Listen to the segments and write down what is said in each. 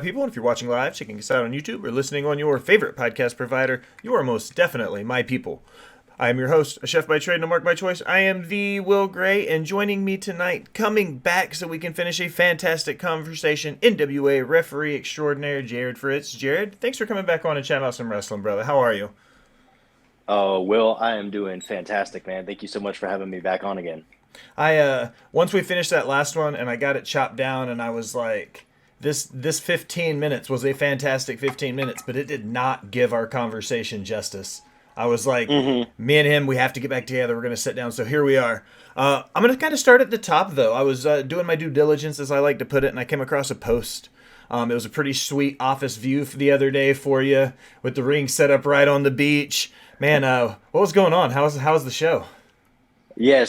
people? And if you're watching live, checking us out on YouTube, or listening on your favorite podcast provider, you are most definitely my people. I am your host, a chef by trade and a mark by choice. I am the Will Gray, and joining me tonight, coming back so we can finish a fantastic conversation, NWA referee extraordinaire, Jarrod Fritz. Jarrod, thanks for coming back on and chat about some wrestling, brother. How are you? Oh, Will, I am doing fantastic, man. Thank you so much for having me back on again. Once we finished that last one and I got it chopped down and I was like, this 15 minutes was a fantastic 15 minutes, but it did not give our conversation justice. I was like, hmm me and him, we have to get back together. We're going to sit down. So here we are. I'm going to kind of start at the top, though. I was doing my due diligence, as I like to put it, and I came across a post. It was a pretty sweet office view for the other day for you, with the ring set up right on the beach. Man, what was going on? How's the show? Yeah,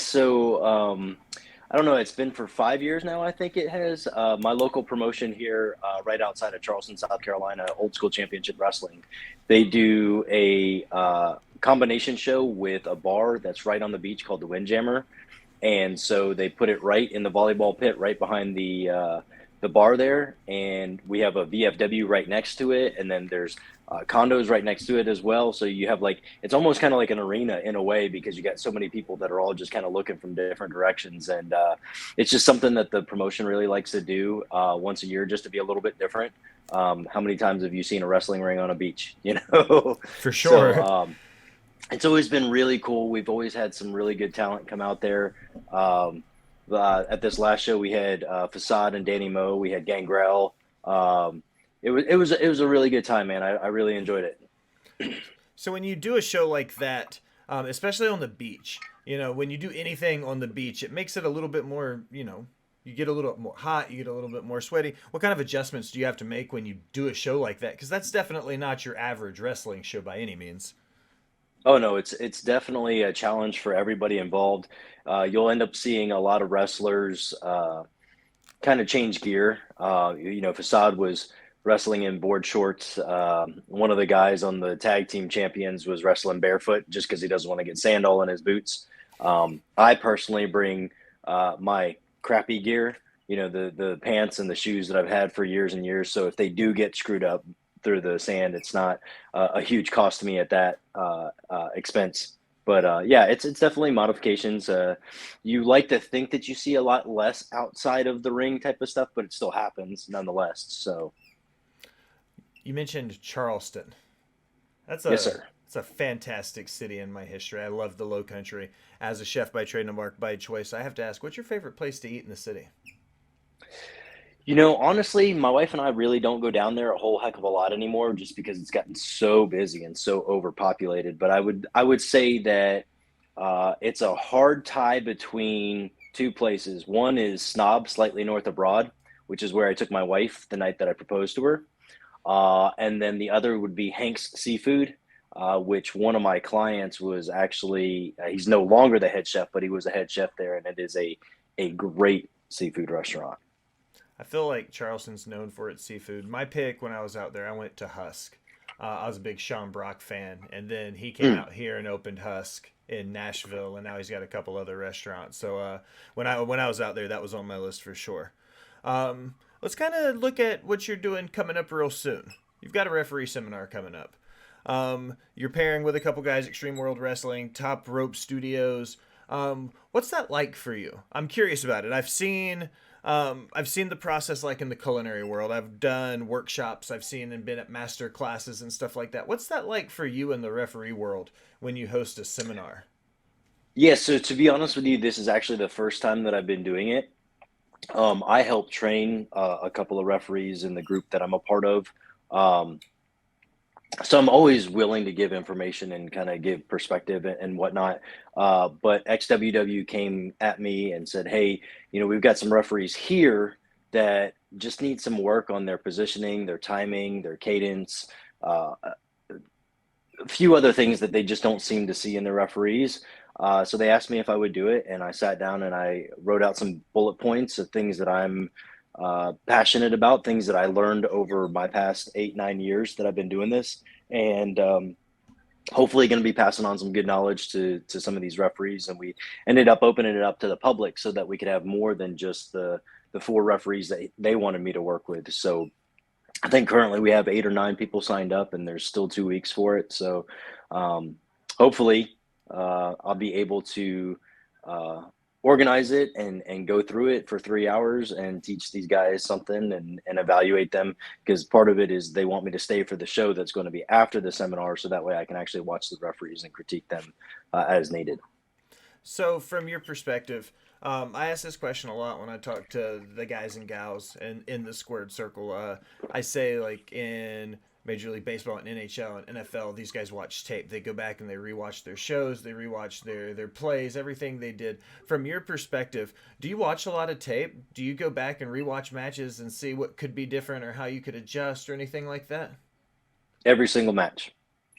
I don't know. It's been for 5 years now, I think it has. My local promotion here, right outside of Charleston, South Carolina, Old School Championship Wrestling, they do a combination show with a bar that's right on the beach called the Windjammer. And so they put it right in the volleyball pit, right behind the bar there, and we have a VFW right next to it, and then there's condos right next to it as well. So you have like it's almost kind of like an arena in a way because you got so many people that are all just kind of looking from different directions, and it's just something that the promotion really likes to do once a year, just to be a little bit different. How many times have you seen a wrestling ring on a beach? You know, For so sure. it's always been really cool. We've always had some really good talent come out there. At this last show, we had Facade and Danny Moe. We had Gangrel. It was a really good time, man. I really enjoyed it. So when you do a show like that, especially on the beach, when you do anything on the beach, it makes it a little bit more, you get a little more hot, you get a little bit more sweaty. What kind of adjustments do you have to make when you do a show like that? Because that's definitely not your average wrestling show by any means. Oh no, it's definitely a challenge for everybody involved. You'll end up seeing a lot of wrestlers kind of change gear. Facade was wrestling in board shorts. One of the guys on the tag team champions was wrestling barefoot just because he doesn't want to get sand all in his boots. I personally bring my crappy gear, the pants and the shoes that I've had for years and years. So if they do get screwed up through the sand, it's not a huge cost to me at that expense. But yeah, it's definitely modifications. You like to think that you see a lot less outside of the ring type of stuff, but it still happens nonetheless. So You mentioned Charleston. That's yes, a sir. it's a fantastic city in my history. I love the Low Country. As a chef by trade and a mark by choice, I have to ask, what's your favorite place to eat in the city? Honestly, my wife and I really don't go down there a whole heck of a lot anymore just because it's gotten so busy and so overpopulated. But I would say that it's a hard tie between two places. One is Snob, slightly north of Broad, which is where I took my wife the night that I proposed to her. And then the other would be Hank's Seafood, which one of my clients was actually, he's no longer the head chef, but he was a head chef there. And it is a great seafood restaurant. I feel like Charleston's known for its seafood. My pick when I was out there, I went to Husk. I was a big Sean Brock fan, and then he came Mm. out here and opened Husk in Nashville, and now he's got a couple other restaurants. So when I was out there, that was on my list for sure. Let's kind of look at what you're doing coming up real soon. You've got a referee seminar coming up. You're pairing with a couple guys, Extreme World Wrestling, Top Rope Studios. What's that like for you? I'm curious about it. I've seen the process like in the culinary world. I've done workshops. I've seen and been at master classes and stuff like that. What's that like for you in the referee world when you host a seminar? Yeah, so to be honest with you, this is actually the first time that I've been doing it. I help train a couple of referees in the group that I'm a part of. Um, so I'm always willing to give information and kind of give perspective and whatnot. But XWW came at me and said, "Hey, we've got some referees here that just need some work on their positioning, their timing, their cadence, a few other things that they just don't seem to see in the referees." So they asked me if I would do it, and I sat down and I wrote out some bullet points of things that I'm passionate about, things that I learned over my past 8, 9 years that I've been doing this, and hopefully going to be passing on some good knowledge to some of these referees. And we ended up opening it up to the public so that we could have more than just the four referees that they wanted me to work with. So I think currently we have 8 or 9 people signed up, and there's still 2 weeks for it. So um, hopefully I'll be able to uh, organize it and go through it for 3 hours and teach these guys something and evaluate them, because part of it is they want me to stay for the show that's going to be after the seminar, so that way I can actually watch the referees and critique them as needed. So, from your perspective, I ask this question a lot when I talk to the guys and gals and in the squared circle. I say, like, in Major League Baseball and NHL and NFL, these guys watch tape. They go back and they rewatch their shows, they rewatch their plays, everything they did. From your perspective, do you watch a lot of tape? Do you go back and rewatch matches and see what could be different or how you could adjust or anything like that? Every single match.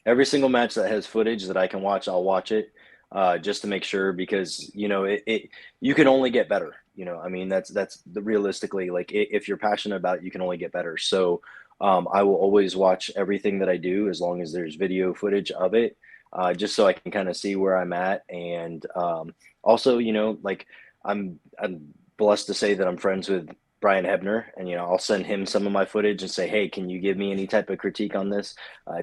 Every single match that has footage that I can watch, I'll watch it, just to make sure, because you can only get better. I mean, that's the realistically, like, if you're passionate about it, you can only get better. So I will always watch everything that I do as long as there's video footage of it, just so I can kind of see where I'm at. And also, like, I'm blessed to say that I'm friends with Brian Hebner, and I'll send him some of my footage and say, hey, can you give me any type of critique on this?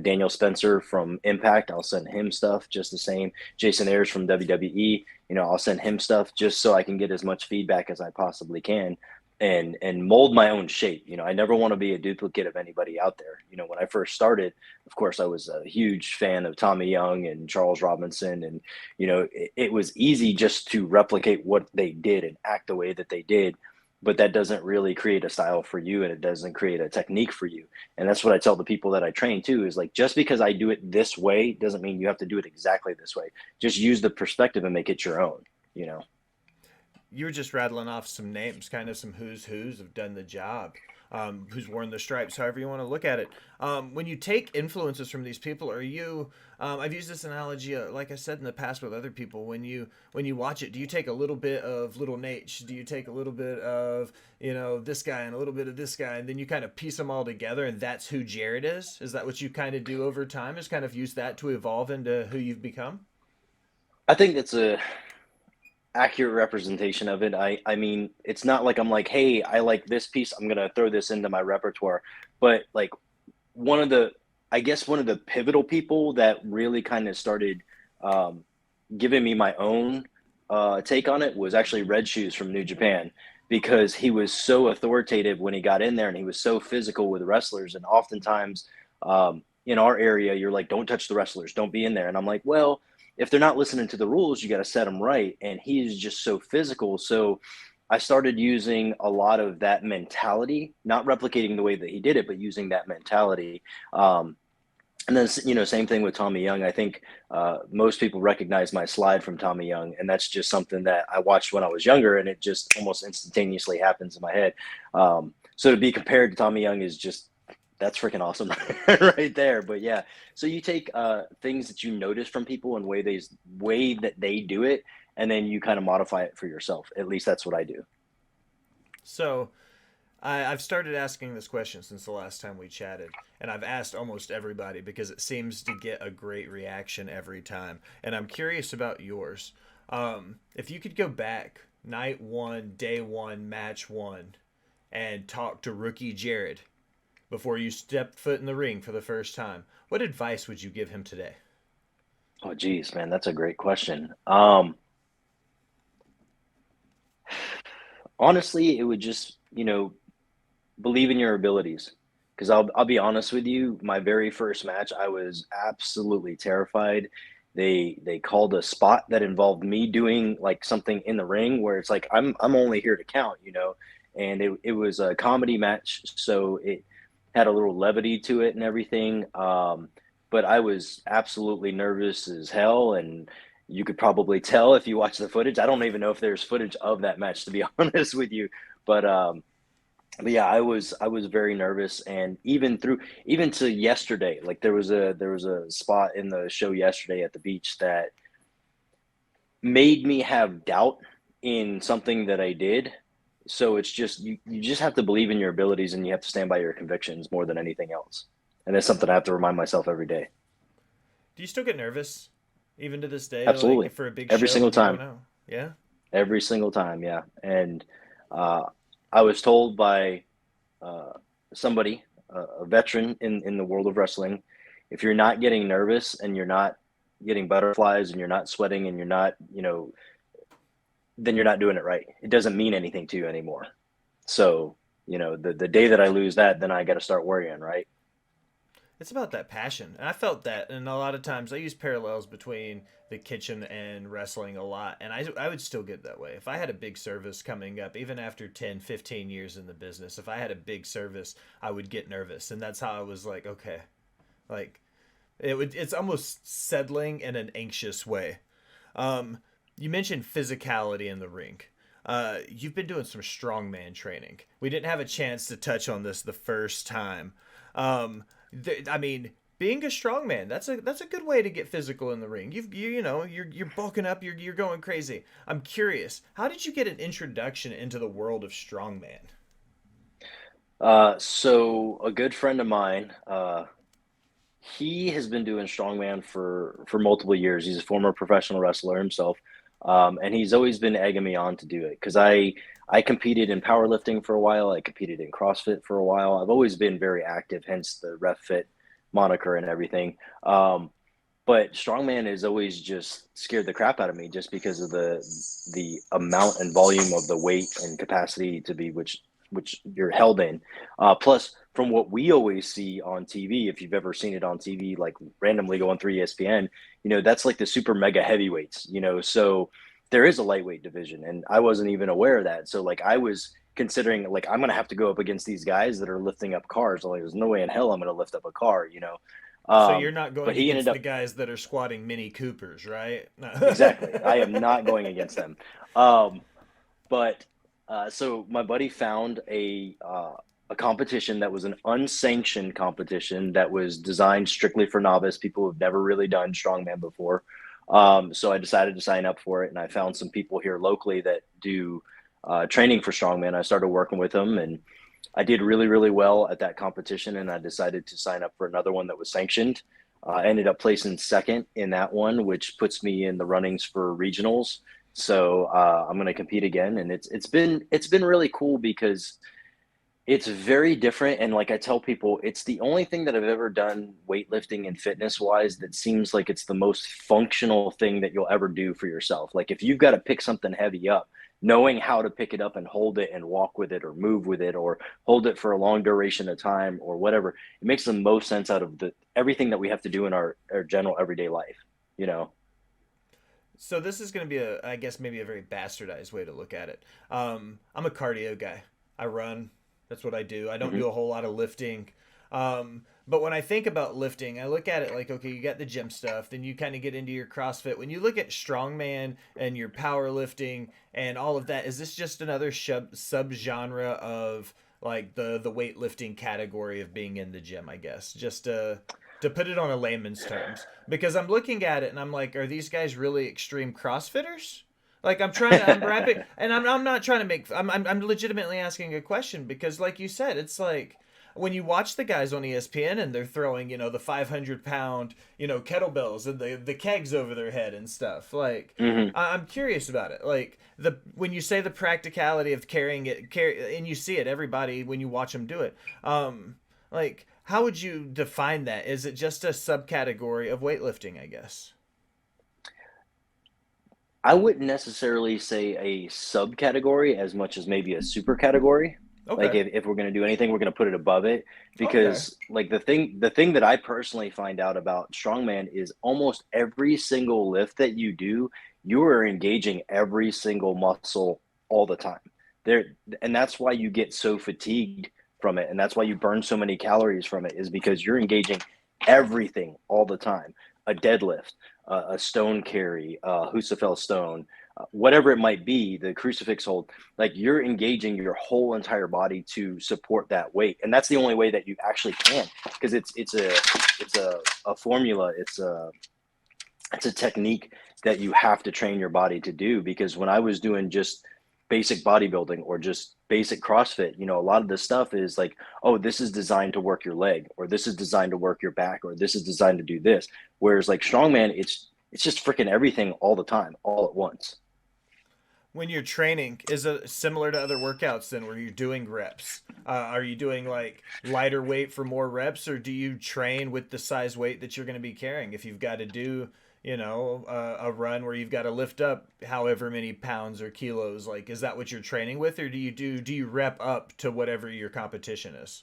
Daniel Spencer from Impact, I'll send him stuff just the same. Jason Ayers from WWE, I'll send him stuff just so I can get as much feedback as I possibly can, and mold my own shape. I never want to be a duplicate of anybody out there. When I first started, of course, I was a huge fan of Tommy Young and Charles Robinson, and it was easy just to replicate what they did and act the way that they did, but that doesn't really create a style for you, and it doesn't create a technique for you. And that's what I tell the people that I train too, is like, just because I do it this way doesn't mean you have to do it exactly this way. Just use the perspective and make it your own, you know. You were just rattling off some names, kind of some who's have done the job, who's worn the stripes, however you want to look at it. When you take influences from these people, are you? I've used this analogy, like I said in the past with other people. When you watch it, do you take a little bit of Little Nate? Do you take a little bit of this guy and a little bit of this guy, and then you kind of piece them all together, and that's who Jarrod is? Is that what you kind of do over time? Is kind of use that to evolve into who you've become? I think that's a accurate representation of it. I mean, it's not like I'm like, hey, I like this piece, I'm gonna throw this into my repertoire. But like, one of the I guess one of the pivotal people that really kind of started um, giving me my own take on it was actually Red Shoes from New Japan, because he was so authoritative when he got in there, and he was so physical with wrestlers. And oftentimes, in our area, you're like, don't touch the wrestlers, don't be in there. And I'm like, well, if they're not listening to the rules, you got to set them right. And he's just so physical. So I started using a lot of that mentality, not replicating the way that he did it, but using that mentality. And then, same thing with Tommy Young. I think most people recognize my slide from Tommy Young, and that's just something that I watched when I was younger, and it just almost instantaneously happens in my head. So to be compared to Tommy Young is just, that's freaking awesome right there. But yeah, so you take things that you notice from people and way that they do it, and then you kind of modify it for yourself. At least that's what I do. So I've started asking this question since the last time we chatted, and I've asked almost everybody because it seems to get a great reaction every time. And I'm curious about yours. If you could go back, night one, day one, match one, and talk to rookie Jarrod before you stepped foot in the ring for the first time, what advice would you give him today? Oh, geez, man, that's a great question. Honestly, it would just, believe in your abilities. Because I'll be honest with you, my very first match, I was absolutely terrified. They called a spot that involved me doing like something in the ring where it's like, I'm only here to count. And it was a comedy match, so it had a little levity to it and everything. But I was absolutely nervous as hell, and you could probably tell if you watch the footage. I don't even know if there's footage of that match, to be honest with you. But but yeah, I was very nervous. And even to yesterday, like, there was a spot in the show yesterday at the beach that made me have doubt in something that I did. So it's just, you just have to believe in your abilities, and you have to stand by your convictions more than anything else. And that's something I have to remind myself every day. Do you still get nervous, even to this day, like Absolutely. for a big Every show single when you're going time. out? Yeah. Every single time, yeah. And uh, I was told by uh, somebody a veteran in the world of wrestling, if you're not getting nervous and you're not getting butterflies and you're not sweating and you're not, then you're not doing it right. It doesn't mean anything to you anymore. So, the day that I lose that, then I got to start worrying, right? It's about that passion. And I felt that. And a lot of times I use parallels between the kitchen and wrestling a lot. And I would still get that way. If I had a big service coming up, even after 10, 15 years in the business, if I had a big service, I would get nervous. And that's how I was like, okay, like it's almost settling in an anxious way. You mentioned physicality in the ring. You've been doing some strongman training. We didn't have a chance to touch on this the first time. I mean, being a strongman, that's a good way to get physical in the ring. You're bulking up, you're going crazy. I'm curious, how did you get an introduction into the world of strongman? So a good friend of mine, he has been doing strongman for multiple years. He's a former professional wrestler himself, and he's always been egging me on to do it because I competed in powerlifting for a while. I competed in CrossFit for a while. I've always been very active, hence the Ref Fit moniker and everything. But strongman has always just scared the crap out of me just because of the amount and volume of the weight and capacity to be which you're held in. Plus, from what we always see on TV, if you've ever seen it on TV, like randomly going through ESPN, that's like the super mega heavyweights, so there is a lightweight division and I wasn't even aware of that. So like I was considering like I'm going to have to go up against these guys that are lifting up cars. Like there's no way in hell I'm going to lift up a car. So you're not But going he ended against up the guys that are squatting Mini Coopers, right? exactly. I am not going against them. Um, but so my buddy found a competition that was an unsanctioned competition that was designed strictly for novice people who've never really done strongman before. So I decided to sign up for it, and I found some people here locally that do training for strongman. I started working with them, and I did really, really well at that competition, and I decided to sign up for another one that was sanctioned. I ended up placing second in that one, which puts me in the runnings for regionals. So I'm going to compete again, and it's been really cool because it's very different. And like I tell people, it's the only thing that I've ever done weightlifting and fitness wise that seems like it's the most functional thing that you'll ever do for yourself. Like if you've got to pick something heavy up, knowing how to pick it up and hold it and walk with it or move with it or hold it for a long duration of time or whatever, it makes the most sense out of everything that we have to do in our general everyday life, you know? So this is going to be I guess maybe a very bastardized way to look at it. I'm a cardio guy. I run. That's what I do. I don't Hmm. do a whole lot of lifting. But when I think about lifting, I look at it like, okay, you got the gym stuff, then you kind of get into your CrossFit. When you look at strongman and your powerlifting and all of that, is this just another subgenre of like the weightlifting category of being in the gym, I guess? Just to put it on a layman's terms. Because I'm looking at it and I'm like, are these guys really extreme CrossFitters? Like I'm rapping, and I'm not trying to make. I'm legitimately asking a question because, like you said, it's like when you watch the guys on ESPN and they're throwing, the 500 pound, kettlebells and the kegs over their head and stuff. Like, Hmm. I'm curious about it. Like when you say the practicality of carrying it, and you see it, everybody when you watch them do it. Like, how would you define that? Is it just a subcategory of weightlifting? I guess. I wouldn't necessarily say a subcategory as much as maybe a super category. Like Okay. if we're going to do anything, we're going to put it above it Okay. because like the thing that I personally find out about strongman is almost every single lift that you do, you are engaging every single muscle all the time. There and that's why you get so fatigued from it and that's why you burn so many calories from it is because you're engaging everything all the time. A deadlift, a stone carry, Husafel stone, whatever it might be, the crucifix hold, like you're engaging your whole entire body to support that weight, and that's the only way that you actually can, because it's a formula, it's a technique that you have to train your body to do. Because when I was doing just basic bodybuilding or just basic CrossFit, a lot of the stuff is like, oh, this is designed to work your leg, or this is designed to work your back, or this is designed to do this. Whereas like strongman, it's just freaking everything all the time, all at once. When you're training, is it similar to other workouts then where you're doing reps? Are you doing like lighter weight for more reps, or do you train with the size weight that you're going to be carrying? If you've got to do, a run where you've got to lift up however many pounds or kilos, like is that what you're training with, or do you rep up to whatever your competition is?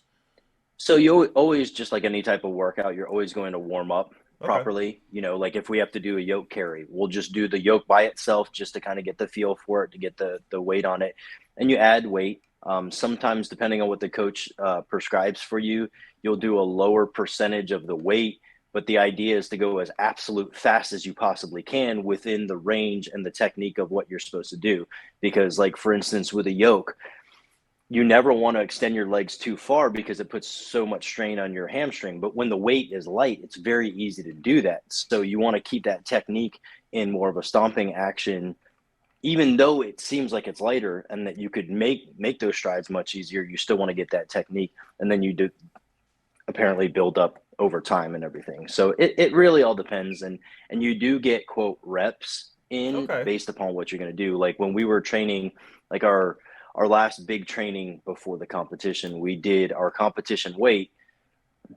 So you always, just like any type of workout, you're always going to warm up Okay. properly. Like if we have to do a yoke carry, we'll just do the yoke by itself just to kind of get the feel for it, to get the weight on it. And you add weight. Sometimes, depending on what the coach prescribes for you, you'll do a lower percentage of the weight. But the idea is to go as absolute fast as you possibly can within the range and the technique of what you're supposed to do. Because, like, for instance, with a yoke, you never want to extend your legs too far because it puts so much strain on your hamstring. But when the weight is light, it's very easy to do that. So you want to keep that technique in more of a stomping action, even though it seems like it's lighter and that you could make those strides much easier. You still want to get that technique, and then you do apparently build up over time and everything. So it really all depends, and you do get quote reps in Okay. based upon what you're going to do. Like when we were training, like our last big training before the competition, we did our competition weight,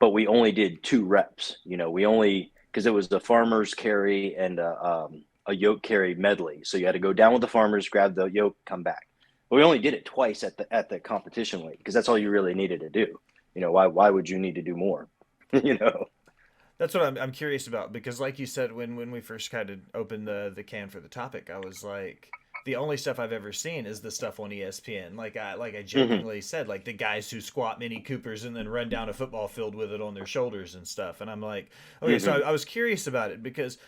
but we only did 2 reps. We only, because it was the farmer's carry and a yoke carry medley. So you had to go down with the farmers, grab the yoke, come back. But we only did it twice at the competition weight because that's all you really needed to do. Why would you need to do more? you know. That's what I'm curious about because, like you said, when we first kind of opened the can for the topic, I was like, the only stuff I've ever seen is the stuff on ESPN. Like I hmm jokingly said, like the guys who squat Mini Coopers and then run down a football field with it on their shoulders and stuff. And I'm like, okay, so hmm I was curious about it because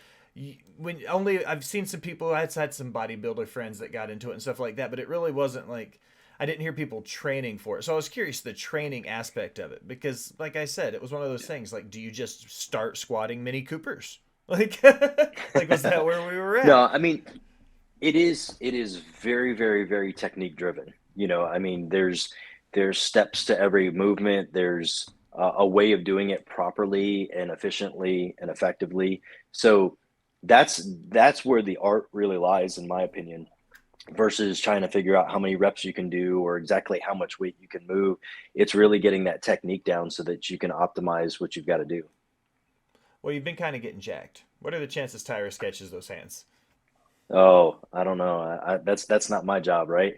when only I've seen some people, I had some bodybuilder friends that got into it and stuff like that, but it really wasn't like I didn't hear people training for it. So I was curious the training aspect of it because, like I said, it was one of those things. Like, do you just start squatting Mini Coopers? Like, like was that where we were No, at? I mean, it is very, very, very technique driven. I mean, there's steps to every movement. There's a way of doing it properly and efficiently and effectively. So that's where the art really lies, in my opinion, versus trying to figure out how many reps you can do or exactly how much weight you can move. It's really getting that technique down so that you can optimize what you've got to do. Well, you've been kind of getting jacked. What are the chances Tyra catches those hands? Oh, I don't know. That's not my job, right?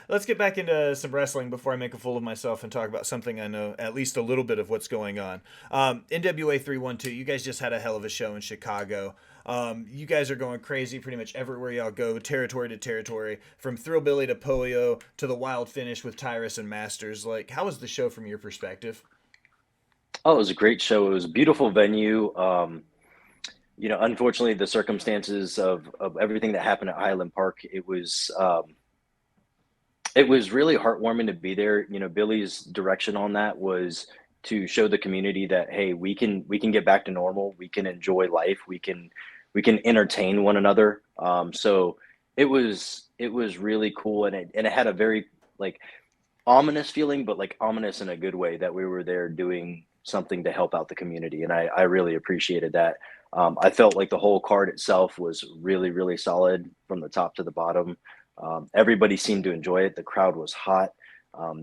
Let's get back into some wrestling before I make a fool of myself and talk about something I know at least a little bit of what's going on. NWA 312, you guys just had a hell of a show in Chicago. You guys are going crazy pretty much everywhere y'all go, territory to territory, from Thrillbilly to Polio to the wild finish with Tyrus and Masters. Like, how was the show from your perspective? Oh, it was a great show. It was a beautiful venue. Unfortunately, the circumstances of everything that happened at Highland Park, it was really heartwarming to be there. Billy's direction on that was to show the community that, hey, we can get back to normal. We can enjoy life. We can entertain one another. So it was really cool, and it had a very like ominous feeling, but like ominous in a good way, that we were there doing something to help out the community, and I really appreciated that. I felt like the whole card itself was really, really solid from the top to the bottom. Everybody seemed to enjoy it. The crowd was hot.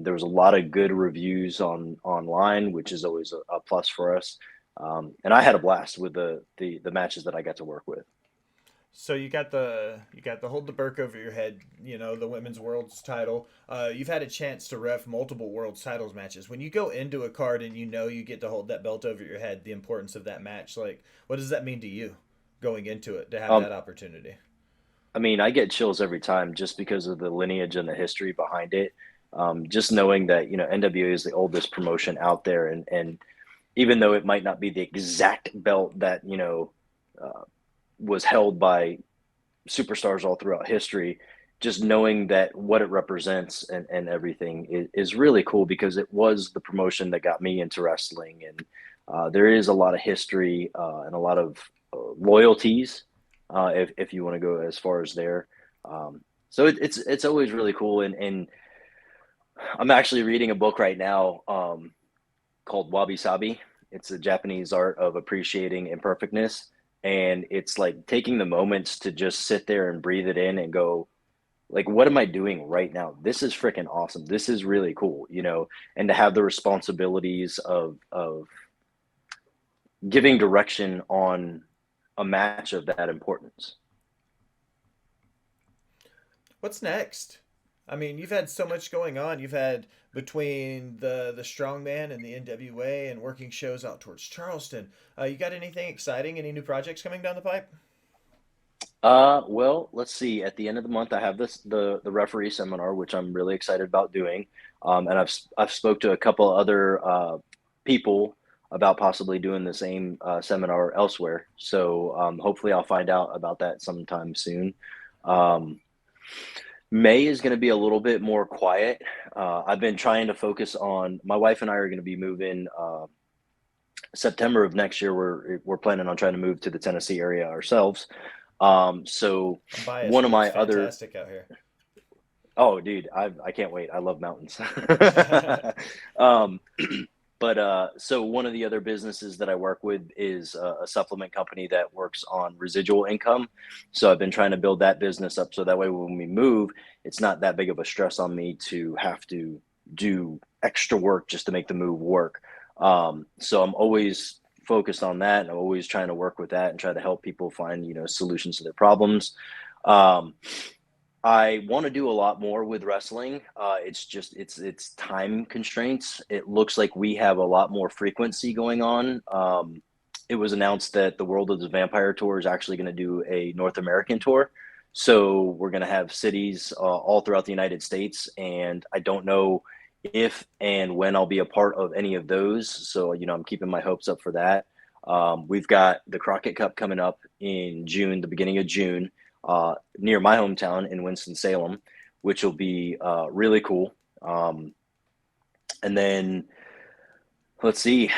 There was a lot of good reviews online, which is always a plus for us. And I had a blast with the matches that I got to work with. So you got the hold the Burke over your head, the women's world's title. You've had a chance to ref multiple world's titles matches. When you go into a card and you get to hold that belt over your head, the importance of that match, like what does that mean to you going into it to have Um, that opportunity? I mean, I get chills every time just because of the lineage and the history behind it. Just knowing that NWA is the oldest promotion out there, and even though it might not be the exact belt that uh, was held by superstars all throughout history, just knowing that what it represents and everything is really cool, because it was the promotion that got me into wrestling, and there is a lot of history and a lot of loyalties, if you want to go as far as there. So it's always really cool, and I'm actually reading a book right now called Wabi Sabi. It's a Japanese art of appreciating imperfectness. And it's like taking the moments to just sit there and breathe it in and go, like, what am I doing right now? This is freaking awesome. This is really cool, you know, and to have the responsibilities of giving direction on a match of that importance. What's next? I mean, you've had so much going on. You've had between the strongman and the NWA and working shows out towards Charleston. You got anything exciting? Any new projects coming down the pipe? Well, let's see. At the end of the month, I have the referee seminar, which I'm really excited about doing. And I've spoke to a couple other people about possibly doing the same seminar elsewhere. So hopefully, I'll find out about that sometime soon. Um, May is going to be a little bit more quiet. I've been trying to focus on my wife and I are going to be moving September of next year. We're planning on trying to move to the Tennessee area ourselves. So I'm biased, one of but it's my other fantastic out here. Oh, dude, I can't wait. I love mountains. um, but so one of the other businesses that I work with is a supplement company that works on residual income. So I've been trying to build that business up so that way when we move, it's not that big of a stress on me to have to do extra work just to make the move work. So I'm always focused on that and I'm always trying to work with that and try to help people find, you know, solutions to their problems. Um, I want to do a lot more with wrestling. It's just it's time constraints. It looks like we have a lot more frequency going on. It was announced that the World of the Vampire Tour is actually going to do a North American tour. So we're going to have cities all throughout the United States, and I don't know if and when I'll be a part of any of those. So you know, I'm keeping my hopes up for that. We've got the Crockett Cup coming up in June, the beginning of June near my hometown in Winston-Salem, which will be really cool. And then let's see,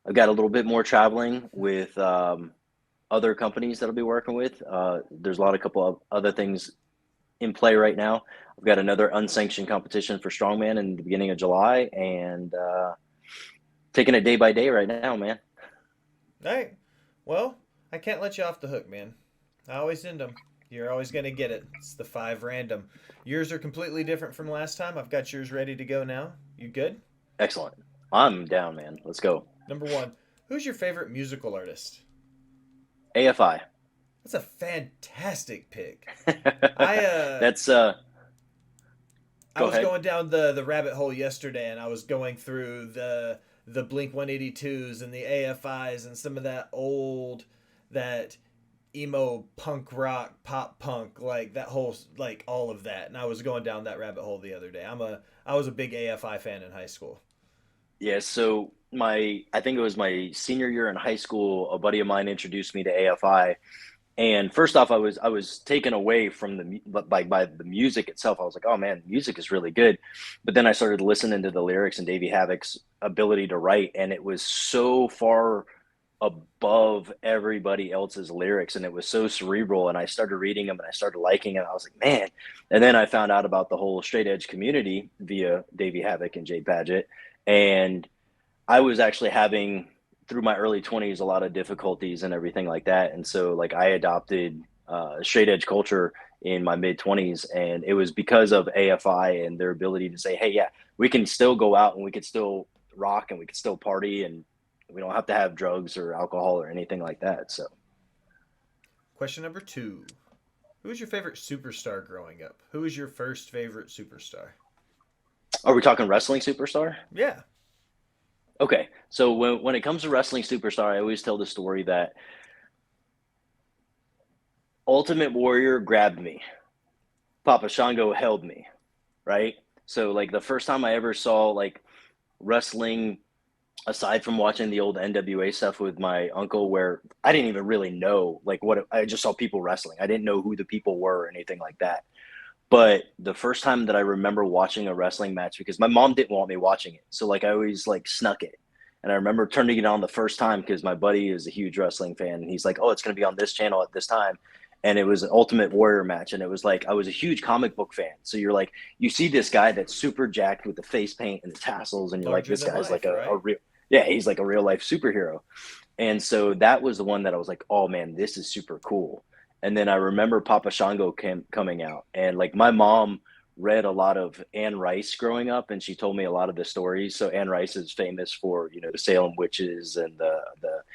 I've got a little bit more traveling with other companies that I'll be working with. There's a couple of other things in play right now. I've got another unsanctioned competition for strongman in the beginning of July, and taking it day by day right now, man. All right. Well, I can't let you off the hook, man. I always end them. You're always going to get it. It's the five random. Yours are completely different from last time. I've got yours ready to go now. You good? Excellent. I'm down, man. Let's go. Number one, who's your favorite musical artist? AFI. That's a fantastic pick. I That's I Go was ahead. going down the rabbit hole yesterday, and I was going through the Blink 182s and the AFIs and some of that old that emo punk rock pop punk like that whole like all of that, and I was going down that rabbit hole the other day. I was a big AFI fan in high school. Yeah, so my I think it was my senior year in high school, a buddy of mine introduced me to AFI. And first off, I was taken away from by the music itself. I was like, oh man, music is really good. But then I started listening to the lyrics and Davey Havok's ability to write, and it was so far above everybody else's lyrics, and it was so cerebral. And I started reading them, and I started liking it. I was like, man. And then I found out about the whole straight edge community via Davey Havok and Jay Paget, and I was actually having through my early 20s a lot of difficulties and everything like that, and so like I adopted straight edge culture in my mid 20s, and it was because of AFI and their ability to say, hey, yeah, we can still go out and we could still rock and we could still party, and we don't have to have drugs or alcohol or anything like that. So Question number two. Who was your favorite superstar growing up? Who was your first favorite superstar? are we talking wrestling superstar? Yeah. Okay, so when it comes to wrestling superstar, I always tell the story that Ultimate Warrior grabbed me, Papa Shango held me, right? So like the first time I ever saw like wrestling, aside from watching the old NWA stuff with my uncle, where I didn't even really know like I just saw people wrestling. I didn't know who the people were or anything like that. But the first time that I remember watching a wrestling match, because my mom didn't want me watching it, so like I always like snuck it. And I remember turning it on the first time because my buddy is a huge wrestling fan, and he's like, "Oh, it's going to be on this channel at this time." And it was an Ultimate Warrior match, and it was like I was a huge comic book fan. So you're like, you see this guy that's super jacked with the face paint and the tassels, and you're like, Larger this than guy's like life, a right? real, yeah, he's like a real life superhero. And so that was the one that I was like, oh man, this is super cool. And then I remember Papa Shango coming out, and like my mom read a lot of Anne Rice growing up, and she told me a lot of the stories. So Anne Rice is famous for, you know, the Salem witches and the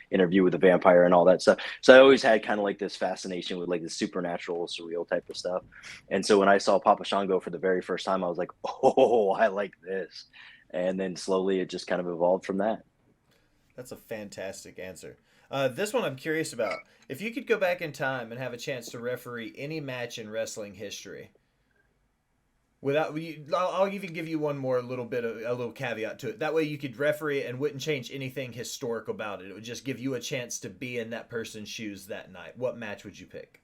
interview with the vampire and all that stuff. So I always had kind of like this fascination with like the supernatural, surreal type of stuff. And so when I saw Papa Shango for the very first time, I was like, oh, I like this. And then slowly it just kind of evolved from that. That's a fantastic answer. This one I'm curious about. If you could go back in time and have a chance to referee any match in wrestling history, I'll even give you one more little bit of a little caveat to it. That way you could referee it and wouldn't change anything historic about it. It would just give you a chance to be in that person's shoes that night. What match would you pick?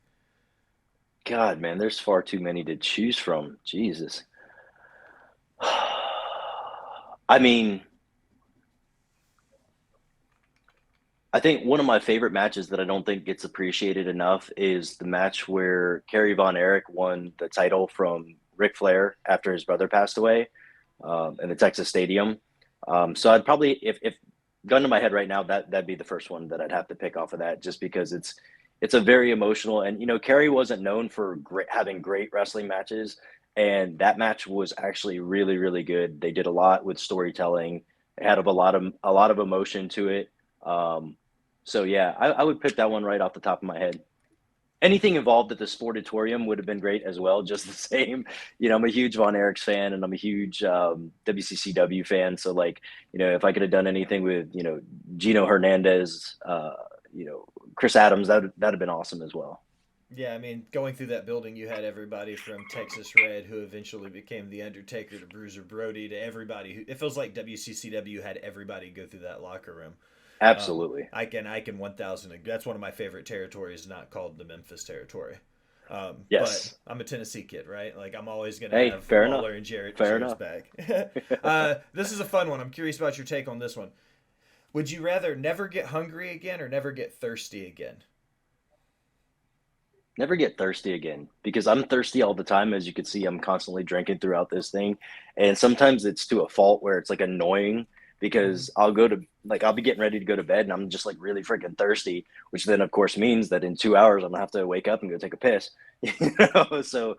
God, man, there's far too many to choose from. Jesus. I mean, I think one of my favorite matches that I don't think gets appreciated enough is the match where Kerry Von Erich won the title from Ric Flair after his brother passed away in the Texas Stadium. So I'd probably, if gun to my head right now, that'd be the first one that I'd have to pick off of that, just because it's a very emotional, and you know, Kerry wasn't known for having great wrestling matches, and that match was actually really really good. They did a lot with storytelling. It had a lot of emotion to it. Um, so yeah, I would pick that one right off the top of my head. Anything involved at the Sportatorium would have been great as well, just the same. You know, I'm a huge Von Erichs fan, and I'm a huge WCCW fan. So like, you know, if I could have done anything with, you know, Gino Hernandez, you know, Chris Adams, that'd have been awesome as well. Yeah, I mean, going through that building, you had everybody from Texas Red, who eventually became The Undertaker, to Bruiser Brody, to everybody who. It feels like WCCW had everybody go through that locker room. Absolutely. I can 1,000. That's one of my favorite territories, not called the Memphis territory. But Yes. I'm a Tennessee kid, right? Like I'm always gonna Hey, have fair enough. Lawler and Fair Jarrett's enough. back. This is a fun one. I'm curious about your take on this one. Would you rather never get hungry again or never get thirsty again? Never get thirsty again, because I'm thirsty all the time. As you can see, I'm constantly drinking throughout this thing. And sometimes it's to a fault where it's like annoying, because I'll be getting ready to go to bed and I'm just like really freaking thirsty, which then of course means that in 2 hours I'm gonna have to wake up and go take a piss. You know, so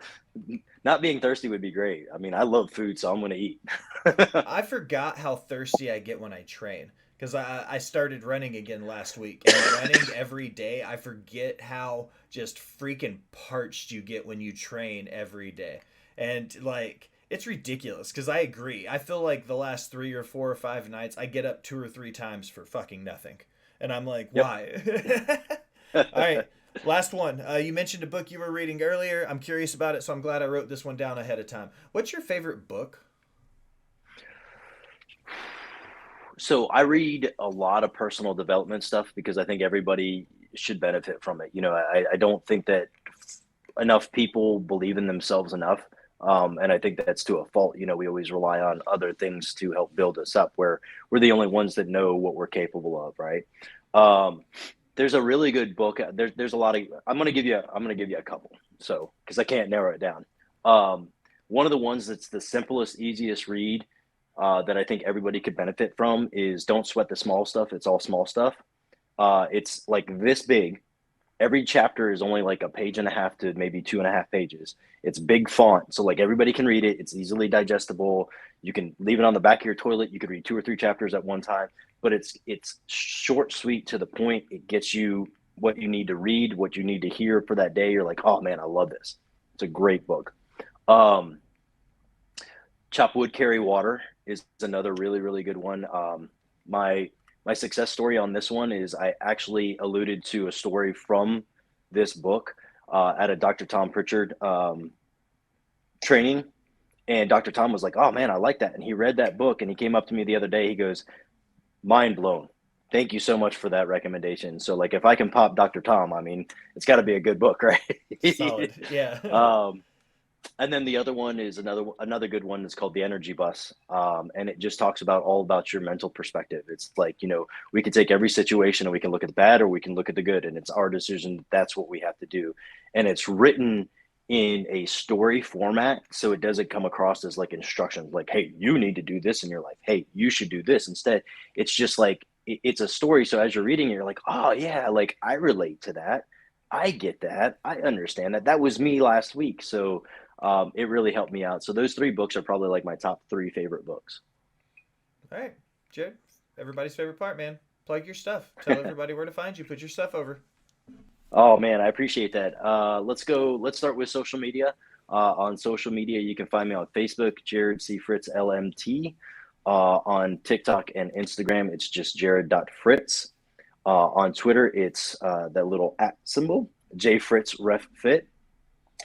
not being thirsty would be great. I mean, I love food, so I'm gonna eat. I forgot how thirsty I get when I train because I started running again last week and running every day. I forget how just freaking parched you get when you train every day. And like, it's ridiculous because I agree. I feel like the last 3 or 4 or 5 nights, I get up 2 or 3 times for fucking nothing. And I'm like, Yep. why? All right. Last one. You mentioned a book you were reading earlier. I'm curious about it, so I'm glad I wrote this one down ahead of time. What's your favorite book? So I read a lot of personal development stuff because I think everybody should benefit from it. You know, I don't think that enough people believe in themselves enough. And I think that's to a fault. You know, we always rely on other things to help build us up, where we're the only ones that know what we're capable of, right? Um, there's a really good book. There's a lot of. I'm gonna give you a couple. So because I can't narrow it down. Um, One of the ones that's the simplest, easiest read, that I think everybody could benefit from, is "Don't Sweat the Small Stuff. It's all small stuff." It's like this big. Every chapter is only like a page and a half to maybe 2.5 pages. It's big font, so like everybody can read it. It's easily digestible. You can leave it on the back of your toilet. You could read 2 or 3 chapters at one time, but it's short, sweet, to the point. It gets you what you need to read, what you need to hear for that day. You're like, oh man, I love this. It's a great book. Um, Chop Wood, Carry Water is another really, really good one. My my success story on this one is I actually alluded to a story from this book at a Dr. Tom Pritchard training, and Dr. Tom was like, "Oh man, I like that," and he read that book, and he came up to me the other day. He goes, "Mind blown. Thank you so much for that recommendation." So like, if I can pop Dr. Tom, I mean, it's got to be a good book, right? Solid. Yeah. um, and then the other one is another good one that's called The Energy Bus, and it just talks about all about your mental perspective. It's like, you know, we can take every situation and we can look at the bad or we can look at the good, and it's our decision. That's what we have to do, and it's written in a story format, so it doesn't come across as like instructions, like, hey, you need to do this in your life, hey, you should do this. Instead, it's just like it's a story. So as you're reading it, you're like, oh yeah, like I relate to that. I get that. I understand that. That was me last week. So it really helped me out. So those three books are probably like my top three favorite books. All right, Jared, everybody's favorite part, man. Plug your stuff. Tell everybody where to find you. Put your stuff over. Oh man, I appreciate that. Let's go. Let's start with social media. On social media, you can find me on Facebook, Jarrod C. Fritz LMT. On TikTok and Instagram, it's just Jarrod.Fritz. On Twitter, it's that little at symbol, JFritzRefFit.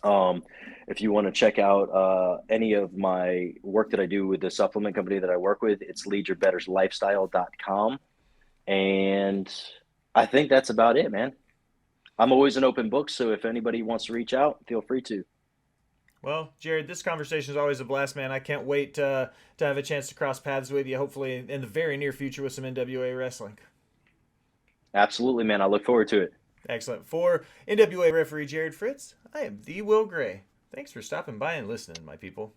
Um, if you want to check out any of my work that I do with the supplement company that I work with, it's leadyourbetterslifestyle.com. And I think that's about it, man. I'm always an open book, so if anybody wants to reach out, feel free to. Well, Jared, this conversation is always a blast, man. I can't wait to have a chance to cross paths with you, hopefully in the very near future with some NWA wrestling. Absolutely, man. I look forward to it. Excellent. For NWA referee Jared Fritz, I am the Will Gray. Thanks for stopping by and listening, my people.